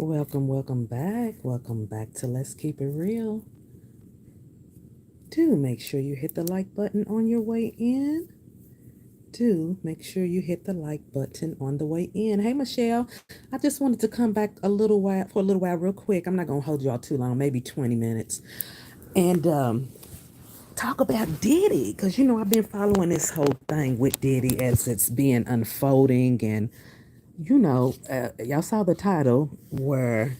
Welcome back. Welcome back to Let's Keep It Real. Do make sure you hit the like button on your way in. Do make sure you hit the like button on the way in. Hey, Michelle, I just wanted to come back a little while, real quick. I'm not gonna hold you all too long, maybe 20 minutes, and talk about Diddy, because I've been following this whole thing with Diddy as it's been unfolding, and y'all saw the title where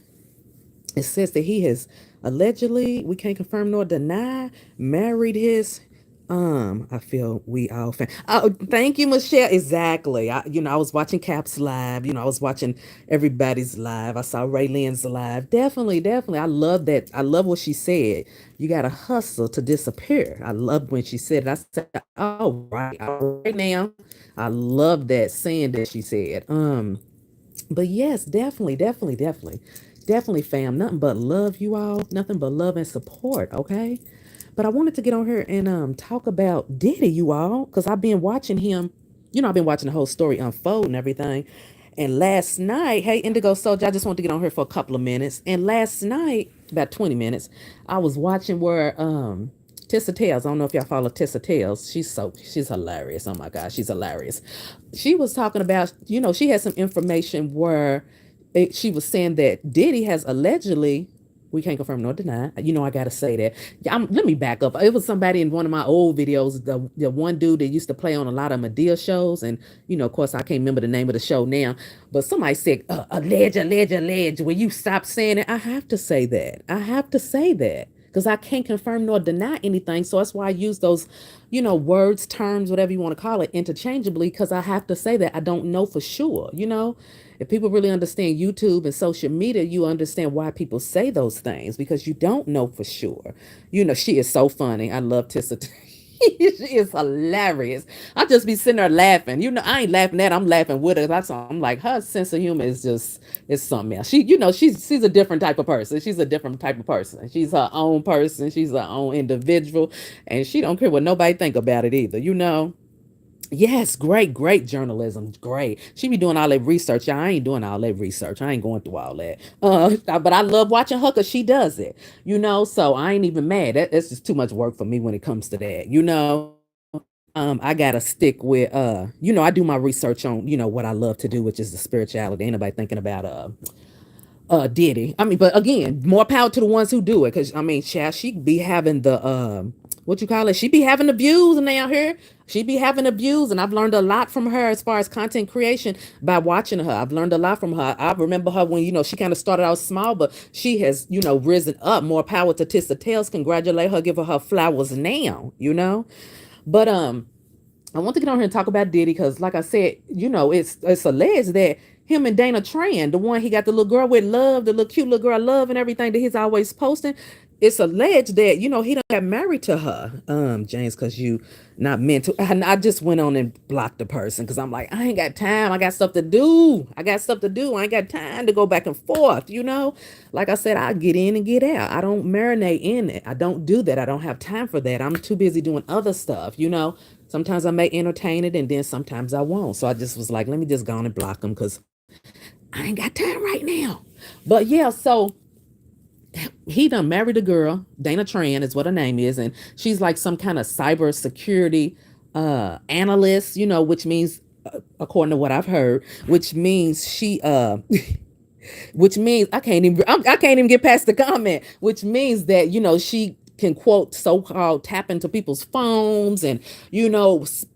it says that he has allegedly, we can't confirm nor deny, married his I feel we all oh, thank you, Michelle. Exactly. I was watching Cap's live. I was watching everybody's live. I saw Ray Lynn's live. Definitely. I love that. I love what she said. You gotta hustle to disappear. I love when she said it. I said, oh, right, all right now. I love that saying that she said. But yes, definitely, fam. Nothing but love, you all. Nothing but love and support. Okay. But I wanted to get on here and talk about Diddy, you all, because I've been watching him. I've been watching the whole story unfold and everything. And last night, hey, Indigo Soldier, I just want to get on here for a couple of minutes. And last night, about 20 minutes, I was watching where Tissa Tales. I don't know if y'all follow Tissa Tales. She's hilarious. Oh my gosh, she's hilarious. She was talking about, she had some information where she was saying that Diddy has allegedly, we can't confirm nor deny. I gotta say that. Yeah, let me back up. It was somebody in one of my old videos, the one dude that used to play on a lot of Medea shows, and of course, I can't remember the name of the show now. But somebody said, alleged. Will you stop saying it? I have to say that. Because I can't confirm nor deny anything. So that's why I use those, words, terms, whatever you want to call it, interchangeably, because I have to say that I don't know for sure. If people really understand YouTube and social media, you understand why people say those things, because you don't know for sure. She is so funny. I love Tissa. She is hilarious. I just be sitting there laughing. I ain't laughing at her, I'm laughing with her. I'm like, her sense of humor is just, it's something else. She's a different type of person. She's a different type of person. She's her own person. She's her own individual. And she don't care what nobody think about it either. Yes, great journalism. Great. She be doing all that research. I ain't doing all that research. I ain't going through all that. But I love watching her because she does it. So I ain't even mad. That's just too much work for me when it comes to that. I gotta stick with I do my research on, what I love to do, which is the spirituality. Ain't nobody thinking about Diddy. I mean, but again, more power to the ones who do it. Cause I mean, child, she be having the what you call it? She be having the views and out here. She be having the views, and I've learned a lot from her as far as content creation by watching her. I've learned a lot from her. I remember her when she kind of started out small, but she has risen up. More power to Tissa Tales. Congratulate her, give her flowers now. But I want to get on here and talk about Diddy because, like I said, it's alleged that him and Dana Tran, the one he got the little girl with Love, the little cute little girl Love, and everything that he's always posting, it's alleged that he don't got married to her, James, because you not meant to. And I just went on and blocked the person because I'm like, I ain't got time. I got stuff to do. I ain't got time to go back and forth. Like I said, I get in and get out. I don't marinate in it. I don't do that. I don't have time for that. I'm too busy doing other stuff. Sometimes I may entertain it and then sometimes I won't. So I just was like, let me just go on and block them because I ain't got time right now. But yeah, so he done married a girl. Dana Tran is what her name is. And she's like some kind of cyber security analyst, which means, according to what I've heard, which means she which means I can't even get past the comment, which means that she can quote so-called tap into people's phones and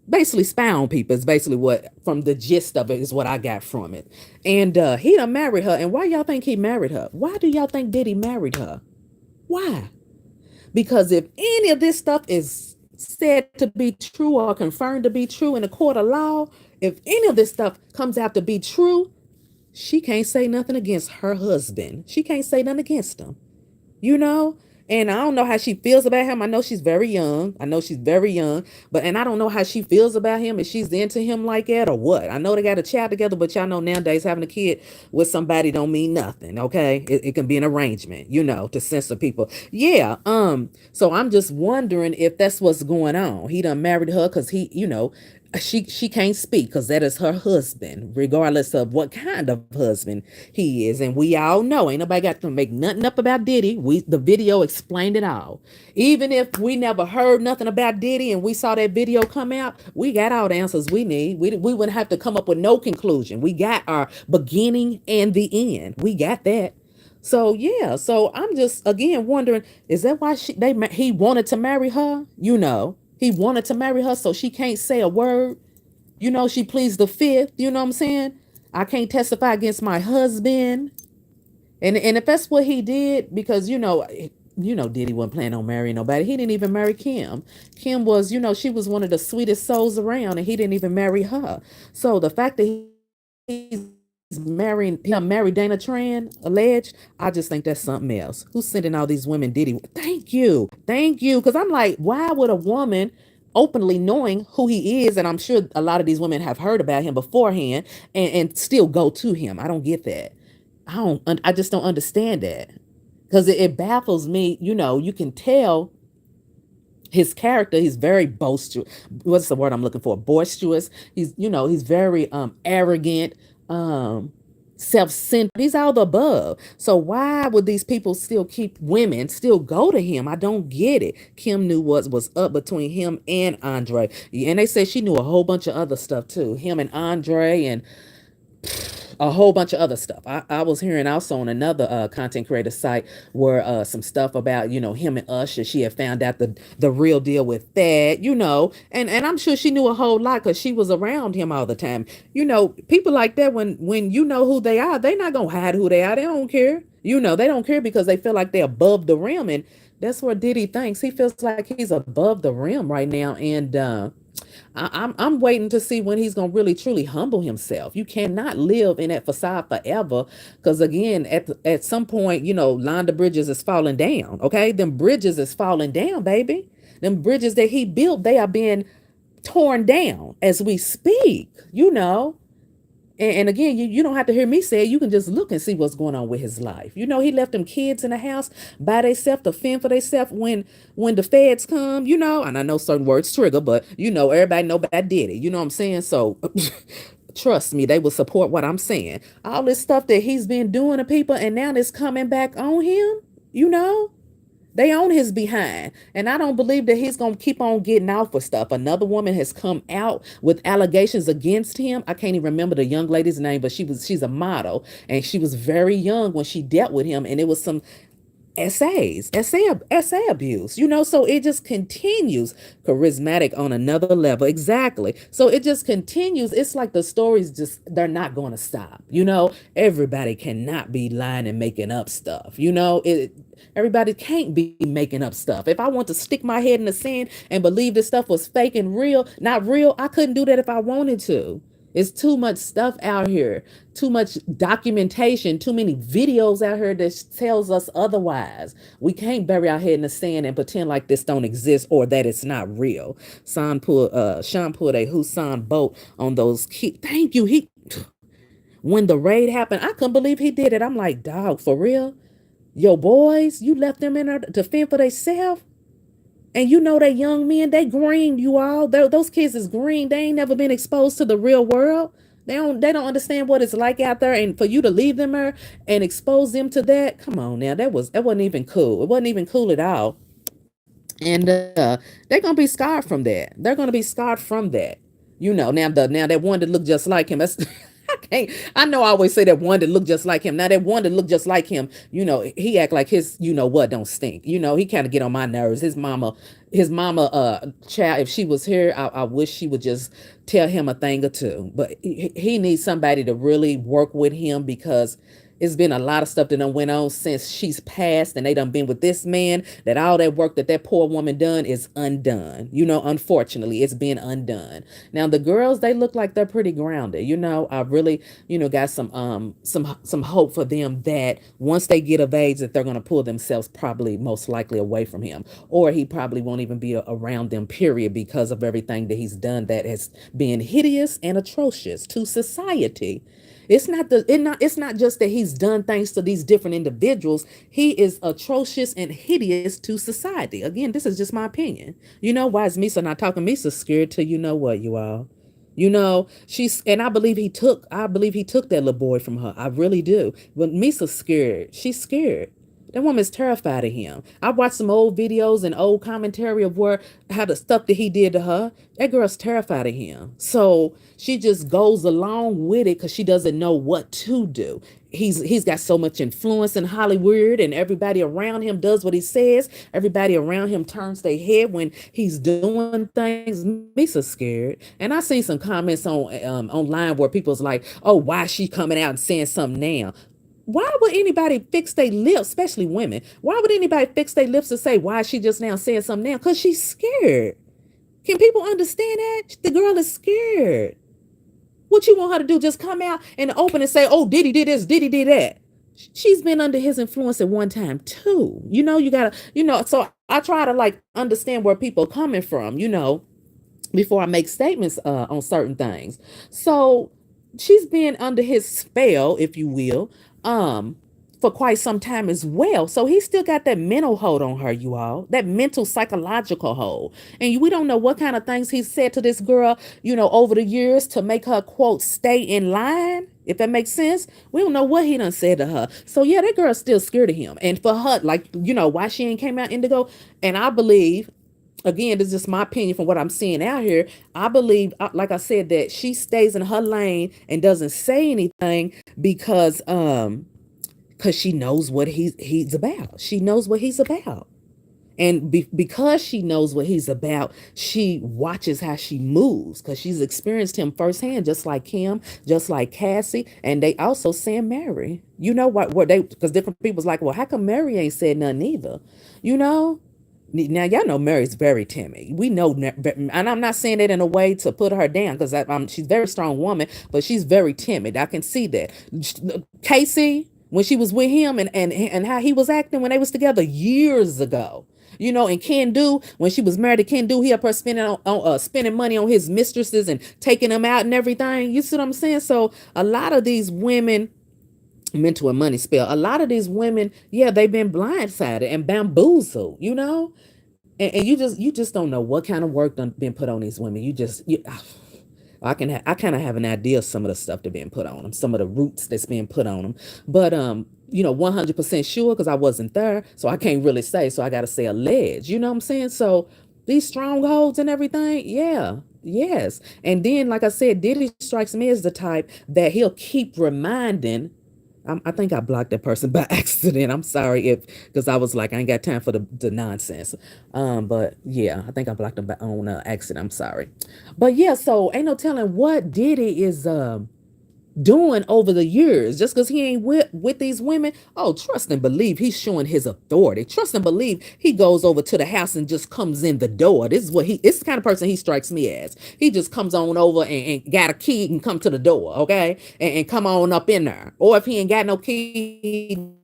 basically spy on people is basically what, from the gist of it, is what I got from it. And he done married her. And why y'all think he married her? Why do y'all think Diddy married her? Why? Because if any of this stuff is said to be true or confirmed to be true in a court of law, if any of this stuff comes out to be true, she can't say nothing against her husband. She can't say nothing against him, you know? And I don't know how she feels about him. I know she's very young. But and I don't know how she feels about him, if she's into him like that or what. I know they got a child together, but y'all know nowadays having a kid with somebody don't mean nothing, okay? It can be an arrangement, to censor people. Yeah. So I'm just wondering if that's what's going on. He done married her because he, she can't speak because that is her husband, regardless of what kind of husband he is. And we all know, ain't nobody got to make nothing up about Diddy. The video explained it all. Even if we never heard nothing about Diddy and we saw that video come out, we got all the answers we need. We wouldn't have to come up with no conclusion. We got our beginning and the end. We got that. So yeah, so I'm just again wondering, is that why he wanted to marry her? He wanted to marry her so she can't say a word. She pleads the fifth. You know what I'm saying? I can't testify against my husband. And if that's what he did, because Diddy wasn't planning on marrying nobody. He didn't even marry Kim. Kim was, she was one of the sweetest souls around, and he didn't even marry her. So the fact that he's married Dana Tran, alleged, I just think that's something else. Who's sending all these women Diddy? Thank you, because I'm like, why would a woman openly knowing who he is, and I'm sure a lot of these women have heard about him beforehand, and still go to him? I don't get that. I just don't understand that, because it baffles me. You can tell his character. He's very boisterous. What's the word I'm looking for? Boisterous. He's very arrogant, self-centered. He's all the above. So why would these people still go to him? I don't get it. Kim knew what was up between him and Andre, and they said she knew a whole bunch of other stuff too. Him and Andre, and a whole bunch of other stuff. I was hearing also on another content creator site where some stuff about, him and Usher. She had found out the real deal with that, and I'm sure she knew a whole lot because she was around him all the time. People like that, when you know who they are, they're not gonna hide who they are. They don't care. They don't care because they feel like they're above the rim, and that's what Diddy thinks. He feels like he's above the rim right now, and I'm waiting to see when he's gonna really truly humble himself. You cannot live in that facade forever, because again, at some point, Londa Bridges is falling down. Okay, them bridges is falling down, baby. Them bridges that he built, they are being torn down as we speak. And again, you don't have to hear me say it. You can just look and see what's going on with his life. He left them kids in the house by themselves to fend for themselves when the feds come, and I know certain words trigger, but everybody know about Diddy. You know what I'm saying? So trust me, they will support what I'm saying. All this stuff that he's been doing to people, and now it's coming back on him, they own his behind. And I don't believe that he's going to keep on getting out for stuff. Another woman has come out with allegations against him. I can't even remember the young lady's name, but she's a model, and she was very young when she dealt with him, and it was some essay abuse, so it just continues. Charismatic on another level. Exactly. So it just continues. It's like the stories they're not going to stop. Everybody cannot be lying and making up stuff. Everybody can't be making up stuff. If I want to stick my head in the sand and believe this stuff was fake and not real, I couldn't do that if I wanted to. It's too much stuff out here, too much documentation, too many videos out here that tells us otherwise. We can't bury our head in the sand and pretend like this don't exist or that it's not real. Sean pulled a Husan boat on those kids. Thank you. When the raid happened, I couldn't believe he did it. I'm like, dog, for real? Yo, boys, you left them in there to fend for themselves? And they young men, they green, you all. Those kids is green. They ain't never been exposed to the real world. They don't understand what it's like out there. And for you to leave them there and expose them to that, come on now. That wasn't even cool. It wasn't even cool at all. And they're gonna be scarred from that. They're gonna be scarred from that. Now that one that looked just like him. That's I know I always say that one that looked just like him. Now that one that looked just like him, he act like his, what don't stink. He kind of get on my nerves. His mama, child, if she was here, I wish she would just tell him a thing or two. But he needs somebody to really work with him, because it's been a lot of stuff that done went on since she's passed, and they done been with this man, that all that work that poor woman done is undone. Unfortunately, it's been undone. Now the girls, they look like they're pretty grounded. I really, got some hope for them that once they get of age, that they're gonna pull themselves probably most likely away from him, or he probably won't even be around them. Period, because of everything that he's done that has been hideous and atrocious to society. It's not just that he's done things to these different individuals. He is atrocious and hideous to society. Again, this is just my opinion. Why is Misa not talking? Misa's scared to, what, you all? And I believe he took that little boy from her. I really do. But Misa's scared. She's scared. That woman's terrified of him. I watched some old videos and old commentary of where how the stuff that he did to her. That girl's terrified of him. So she just goes along with it because she doesn't know what to do. He's got so much influence in Hollywood, and everybody around him does what he says. Everybody around him turns their head when he's doing things. Misa's scared. And I seen some comments online where people's like, "Oh, why is she coming out and saying something now?" Why would anybody fix their lips, especially women? Why would anybody fix their lips to say, why is she just now saying something now? Because she's scared. Can people understand that? The girl is scared. What you want her to do? Just come out in the open and say, oh, Diddy did this, Diddy did that. She's been under his influence at one time too. You gotta, so I try to like understand where people are coming from, before I make statements on certain things. So she's been under his spell, if you will, for quite some time as well. So he still got that mental hold on her, you all, that mental psychological hold. And we don't know what kind of things he said to this girl, over the years to make her, quote, stay in line. If that makes sense, we don't know what he done said to her. So yeah, that girl's still scared of him. And for her, like, why she ain't came out indigo. And I believe, again, this is just my opinion from what I'm seeing out here. I believe, like I said, that she stays in her lane and doesn't say anything because she knows what he's about. She knows what he's about. And because she knows what he's about, she watches how she moves because she's experienced him firsthand, just like Kim, just like Cassie, and they also saying Mary. You know what they, because different people's like, well, how come Mary ain't said nothing either? You know? Now y'all know Mary's very timid. We know, and I'm not saying that in a way to put her down because she's a very strong woman, but she's very timid. I can see that. Casey, when she was with him, and how he was acting when they was together years ago. And Ken Do, when she was married to Ken Do, he up her spending money on his mistresses and taking them out and everything. You see what I'm saying? So a lot of these women, mental and money spell. A lot of these women, yeah, they've been blindsided and bamboozled, and you just don't know what kind of work done been put on these women. I kind of have an idea of some of the stuff that's being put on them, some of the roots that's being put on them, but 100% sure because I wasn't there, so I can't really say. So I got to say alleged. You know what I'm saying? So these strongholds and everything, yeah. Yes. And then, like I said, Diddy strikes me as the type that he'll keep reminding. I think I blocked that person by accident. I'm sorry because I was like, I ain't got time for the nonsense. But yeah, I think I blocked them on accident. I'm sorry. But yeah, so ain't no telling what Diddy is doing over the years just because he ain't with these women. Oh, trust and believe he's showing his authority. Trust and believe he goes over to the house and just comes in the door. It's the kind of person he strikes me as. He just comes on over and got a key and come to the door, okay, and come on up in there. Or if he ain't got no key,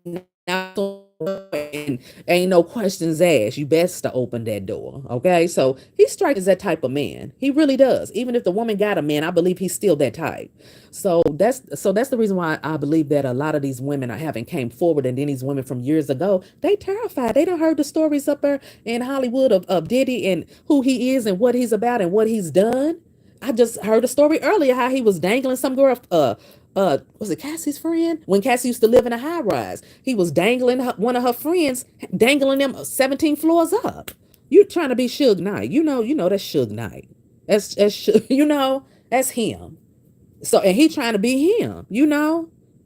and ain't no questions asked. You best to open that door. Okay. So he strikes as that type of man. He really does. Even if the woman got a man, I believe he's still that type. So that's the reason why I believe that a lot of these women are having came forward, and then these women from years ago, they terrified. They done heard the stories up there in Hollywood of Diddy and who he is and what he's about and what he's done. I just heard a story earlier how he was dangling some girl, was it Cassie's friend? When Cassie used to live in a high rise, he was dangling one of her friends, dangling them 17 floors up. You trying to be Suge Knight? That's Suge Knight. That's him. So and he trying to be him,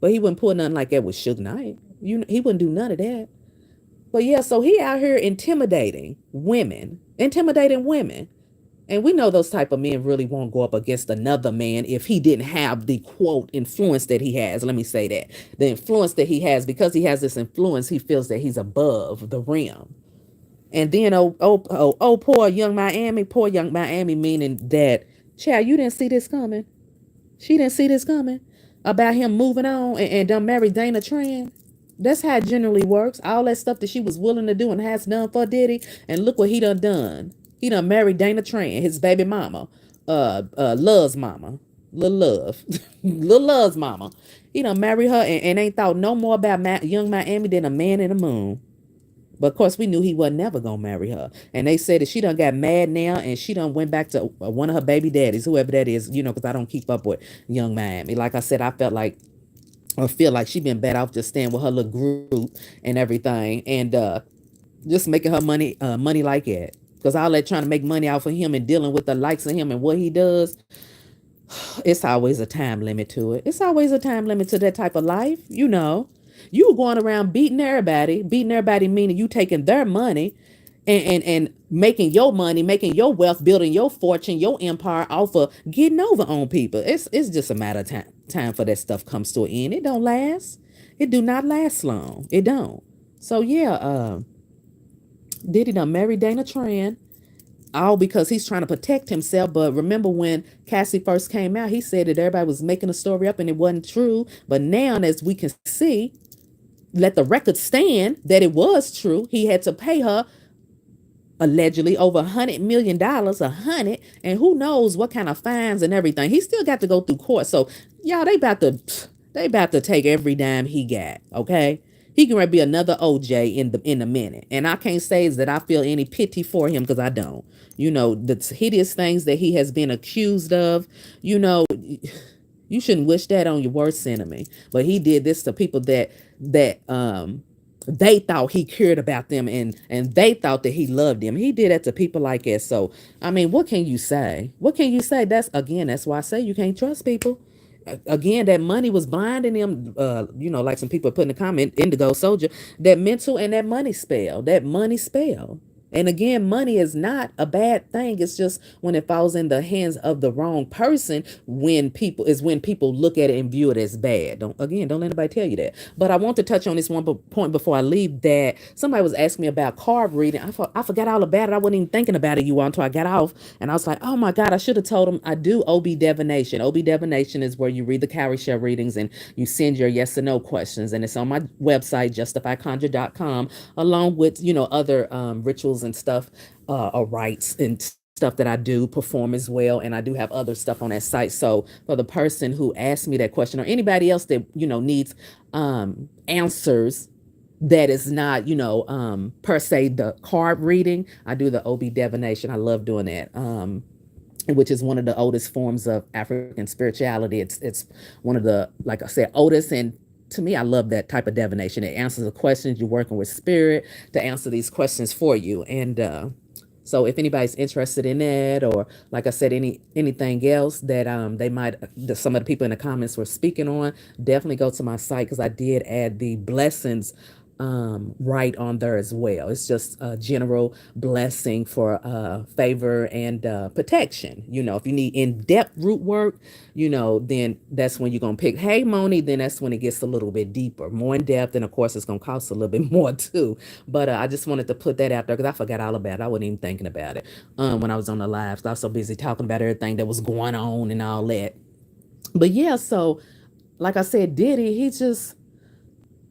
but he wouldn't pull nothing like that with Suge Knight. He wouldn't do none of that. But yeah, so he out here intimidating women. And we know those type of men really won't go up against another man if he didn't have the quote influence that he has. Let me say that. The influence that he has, because he has this influence, he feels that he's above the rim. And then poor young Miami, meaning that, child, you didn't see this coming. She didn't see this coming about him moving on and done married Dana Tran. That's how it generally works. All that stuff that she was willing to do and has done for Diddy, and look what he done. He done married Dana Tran, his baby mama, Love's mama, Lil Love, Lil Love's mama. He done married her and ain't thought no more about young Miami than a man in the moon. But of course, we knew he wasn't never gonna marry her. And they said that she done got mad now, and she done went back to one of her baby daddies, whoever that is. Because I don't keep up with young Miami. Like I said, I felt like or feel like she been better off just staying with her little group and everything, and just making her money like that. Because all that trying to make money off of him and dealing with the likes of him and what he does, it's always a time limit to it. It's always a time limit to that type of life. You going around beating everybody meaning you taking their money and making your money, making your wealth, building your fortune, your empire off of getting over on people. It's just a matter of time for that stuff comes to an end. It don't last. It do not last long. It don't. So yeah, Diddy done married Dana Tran, all because he's trying to protect himself. But remember when Cassie first came out, he said that everybody was making a story up and it wasn't true. But now, as we can see, let the record stand that it was true. He had to pay her allegedly over $100 million, 100, and who knows what kind of fines and everything. He still got to go through court. So y'all, they about to take every dime he got. Okay. He can be another OJ in a minute. And I can't say is that I feel any pity for him because I don't. The hideous things that he has been accused of, you know, you shouldn't wish that on your worst enemy. But he did this to people that they thought he cared about them and they thought that he loved them. He did that to people like that. So I mean, what can you say? What can you say? That's why I say you can't trust people. Again, that money was blinding him. Like some people put in the comment, Indigo Soldier, that mental and that money spell. And again, money is not a bad thing. It's just when it falls in the hands of the wrong person, when people look at it and view it as bad. Don't let anybody tell you that. But I want to touch on this one point before I leave. That somebody was asking me about card reading. I forgot all about it. I wasn't even thinking about it, you all, until I got off, and I was like, oh my God, I should have told them I do OB divination. OB divination is where you read the cowrie shell readings and you send your yes or no questions, and it's on my website justifyconjure.com, along with other rituals and stuff, or rites and stuff that I do perform as well. And I do have other stuff on that site. So for the person who asked me that question, or anybody else that needs answers, that is not per se the card reading, I do the OB divination. I love doing that. Which is one of the oldest forms of African spirituality. It's one of the, like I said, oldest, and to me, I love that type of divination. It answers the questions. You're working with spirit to answer these questions for you. And so if anybody's interested in that, or like I said, anything else that some of the people in the comments were speaking on, definitely go to my site, because I did add the blessings right on there as well. It's just a general blessing for favor and protection. If you need in-depth root work, then that's when you're gonna pick Hey Moni. Then that's when it gets a little bit deeper, more in depth, and of course it's gonna cost a little bit more too. But I just wanted to put that out there because I forgot all about it. I wasn't even thinking about it when I was on the live. I was so busy talking about everything that was going on and all that. But yeah, so like I said, Diddy,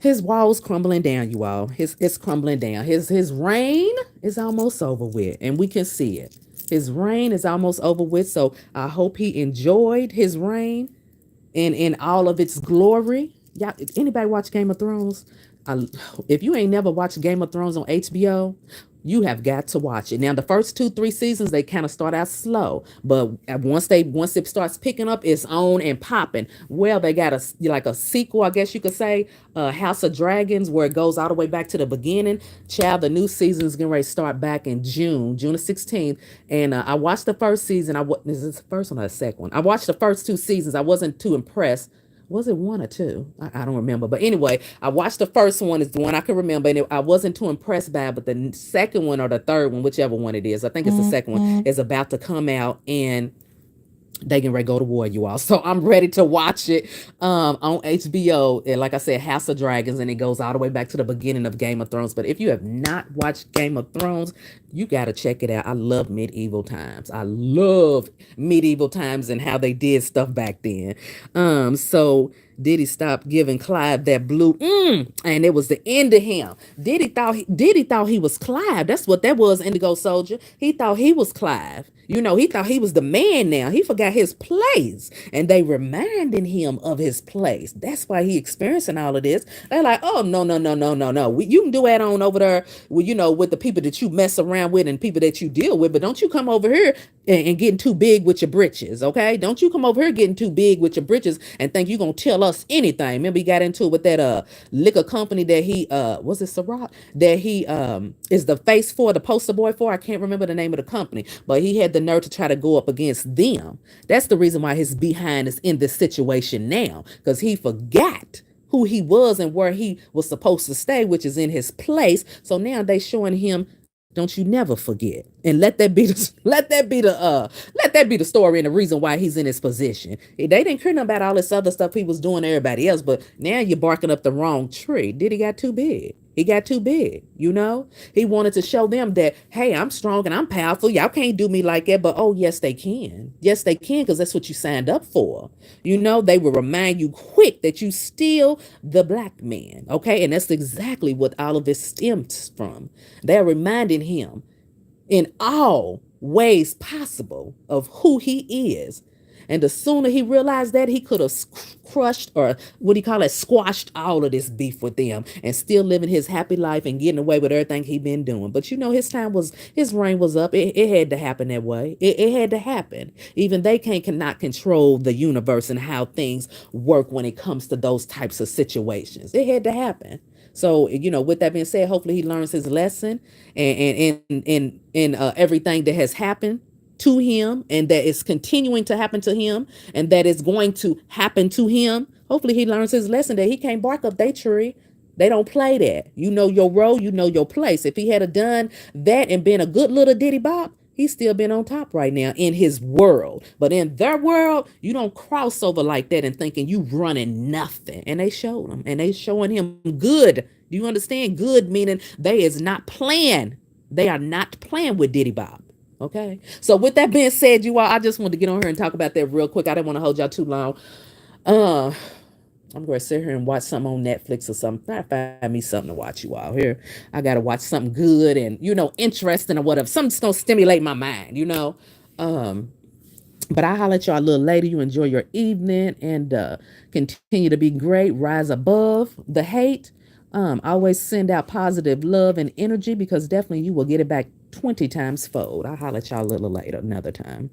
his walls crumbling down, you all. It's crumbling down. His reign is almost over with, and we can see it. His reign is almost over with. So I hope he enjoyed his reign in all of its glory. Y'all, anybody watch Game of Thrones? I, if you ain't never watched Game of Thrones on HBO, you have got to watch it. Now, the first 2-3 seasons, they kind of start out slow, but once it starts picking up, it's on and popping. Well, they got a sequel, I guess you could say, House of Dragons, where it goes all the way back to the beginning. Child, the new season is getting ready to start back in June the 16th. And I watched the first season. Is this the first one or the second one? I watched the first 2 seasons. I wasn't too impressed. Was it one or two? I don't remember. But anyway, I watched the first one, is the one I can remember, and I wasn't too impressed by it. But the second one, or the third one, whichever one it is, I think it's the second one, is about to come out, and they can ready to go to war, you all. So I'm ready to watch it on HBO. And like I said, House of Dragons, and it goes all the way back to the beginning of Game of Thrones. But if you have not watched Game of Thrones, you got to check it out. I love medieval times. I love medieval times and how they did stuff back then. So Diddy stopped giving Clive that blue, and it was the end of him. Diddy thought he was Clive. That's what that was, Indigo Soldier. He thought he was Clive. He thought he was the man now. He forgot his place. And they reminding him of his place. That's why he experiencing all of this. They're like, oh, no, no, no, no, no, no. You can do that on over there with the people that you mess around with and people that you deal with. But don't you come over here and getting too big with your britches, okay? Don't you come over here getting too big with your britches and think you're going to tell us anything. Remember, he got into it with that liquor company that he, was it Ciroc? That he is the face for, the poster boy for. I can't remember the name of the company, but he had the nerve to try to go up against them. That's the reason why his behind is in this situation now, because he forgot who he was and where he was supposed to stay, which is in his place. So now they showing him, don't you never forget. And let that be the story and the reason why he's in his position. They didn't care nothing about all this other stuff he was doing to everybody else, but now you're barking up the wrong tree. Diddy got too big. He got too big, He wanted to show them that, hey, I'm strong and I'm powerful. Y'all can't do me like that. But oh, yes, they can. Yes, they can, because that's what you signed up for. They will remind you quick that you still the black man. Okay. And that's exactly what all of this stems from. They're reminding him in all ways possible of who he is. And the sooner he realized that, he could have crushed, or what do you call it, squashed all of this beef with them and still living his happy life and getting away with everything he been doing. But his reign was up. It had to happen that way. It had to happen. Even they cannot control the universe and how things work when it comes to those types of situations. It had to happen. So, with that being said, hopefully he learns his lesson and everything that has happened to him and that is continuing to happen to him and that is going to happen to him. Hopefully he learns his lesson that he can't bark up their tree. They don't play that. You know your role, you know your place. If he had done that and been a good little Diddy Bop, he's still been on top right now in his world. But in their world, you don't cross over like that and thinking you running nothing. And they showed him, and they showing him good. Do you understand? Good meaning they is not playing. They are not playing with Diddy Bop. Okay. So with that being said, you all, I just wanted to get on here and talk about that real quick. I didn't want to hold y'all too long. Uh, I'm going to sit here and watch something on Netflix or something. Try to find me something to watch, you all. Here, I got to watch something good and, interesting or whatever. Something that's going to stimulate my mind. But I holler at y'all a little later. You enjoy your evening and continue to be great. Rise above the hate. Always send out positive love and energy, because definitely you will get it back 20 times fold. I'll holler at y'all a little later, another time.